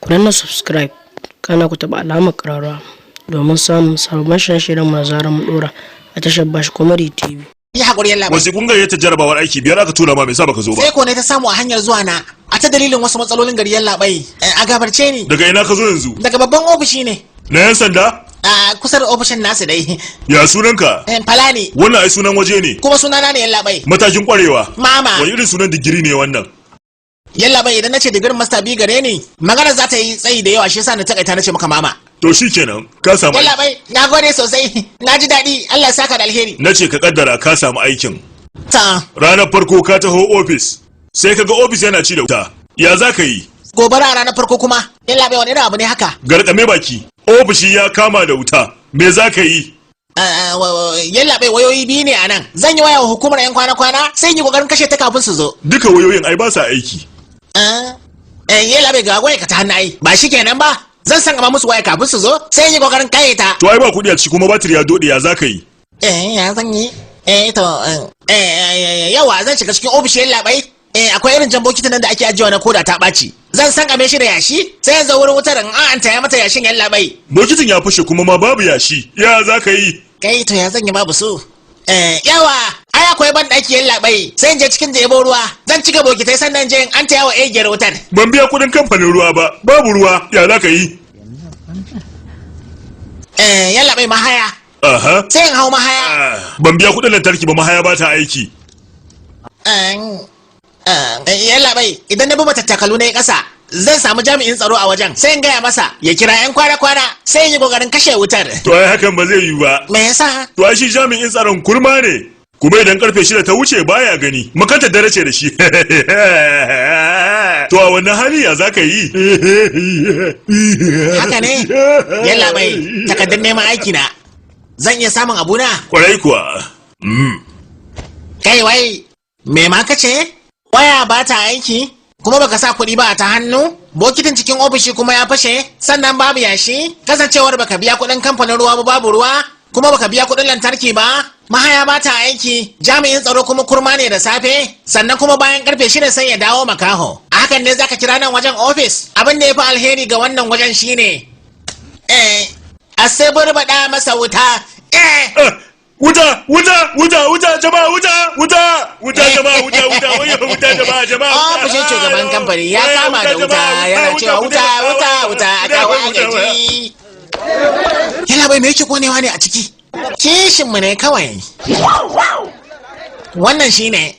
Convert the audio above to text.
ku danna subscribe kana ku taɓa alamar ƙararrawa domin samun sababbin shirye-shiryen mu zaran mu dora a tashar Bash Comedy TV. Yi hakuri yalla bai. Wasu kun gayyata jarabawar aiki biyar aka tura ma bai sa baka zo ba. Sai ko ne ta samu a hanyar zuwa na a ta dalilin wasu matsalolin gari yalla bai. A gabarce ni. Daga ina ka zo yanzu? Daga babban ofishi ne. Na yan sanda? A kusa da ofishin nasu dai. Ya sunanka? Falani. Wannan ai sunan waje ne. Kuma sunana ne yalla bai. Matakin kwarewa. Mama. Wani irin sunan digiri ne wannan? Yalla bai idan nace digirin master B gare ni, magana za ta yi tsayi da yawa shi yasa na takaita nace maka mama. To shikenan, ka samu. Yalla bai, na gode sosai. Na ji daɗi. Allah ya saka da alheri. Nace ka kaddara ka samu aikin. Ta. Ranar farko ka taho office. Sai kaga office yana ci da wuta. Ya za ka yi? Gobara a ranar farko kuma. Yalla bai wani irin abu ne haka? Garkame baki. Ofishi ya kama da wuta. Me za ka yi? Yalla bai wayoyi biyu ne a nan. Zan yi waya wa hukumar 'yan kwana-kwana sai yi kokarin kashe ta kafin su zo. Duka wayoyin ai ba sa aiki. Yalla bai ga waya ka ta hannu ai. Ba shi kenan ba. Zan san gama musu waya kafin su zo sai yi kokarin kaye ta. To ai ba kuɗi a ciki kuma batir ya dode ya za ka yi? Ya zan yi. Yawa zan shiga cikin ofishin labai. Akwai irin jan bokitin nan da ake ajiyewa na koda ta ɓaci. Zan san game shi da yashi sai yanzu wurin wutar in an taya mata yashin yan labai. Bokitin ya fashe kuma ma babu yashi. Ya za ka yi? Kai to ya zan yi babu su. Yawa ai akwai ban ɗaki yan labai sai in je cikin jebo ruwa zan cika bokitai sannan je an taya wa egiyar wutar. Ban biya kuɗin kamfanin ruwa ba. Babu ruwa. Ya za ka yi? Yan labai mahaya. Aha. Sai in hau mahaya. Ban biya kuɗin lantarki ba mahaya ba ta aiki. Yalla bai idan na bi matattakalu na yi ƙasa zan samu jami'in tsaro a wajen sai in gaya masa ya kira 'yan kwana-kwana sai in yi kokarin kashe wutar. To ai hakan ba zai yi ba. Me yasa? To ai shi jami'in tsaron kurma ne. Kuma idan karfe 6 ta wuce baya gani. Makanta dare ce da shi. To a wannan hali ya za ka yi? Haka ne? Yalla bai takardar neman aiki na. Zan iya samun abuna? Kwarai kuwa. Kai wai me ma kace? Waya ba ta aiki kuma baka sa kuɗi ba ta hannu bokitin cikin ofishi kuma ya fashe sannan babu yashi kasancewar baka biya kuɗin kamfanin ruwa ba babu ruwa kuma baka biya kuɗin lantarki ba mahaya ba ta aiki jami'in tsaro kuma kurma ne da safe sannan kuma bayan karfe 6 sai ya dawo makaho a hakan ne zaka kira nan wajen ofis abin da ya fi alheri ga wannan wajen shine a sai burbaɗa masa wuta Wuta jama'a wuta jama'a ofishin shugaban kamfani ya kama da wuta yana cewa wuta a kawo agaji. Yana bai me yake konewa ne a ciki kishinmu ne kawai wannan shine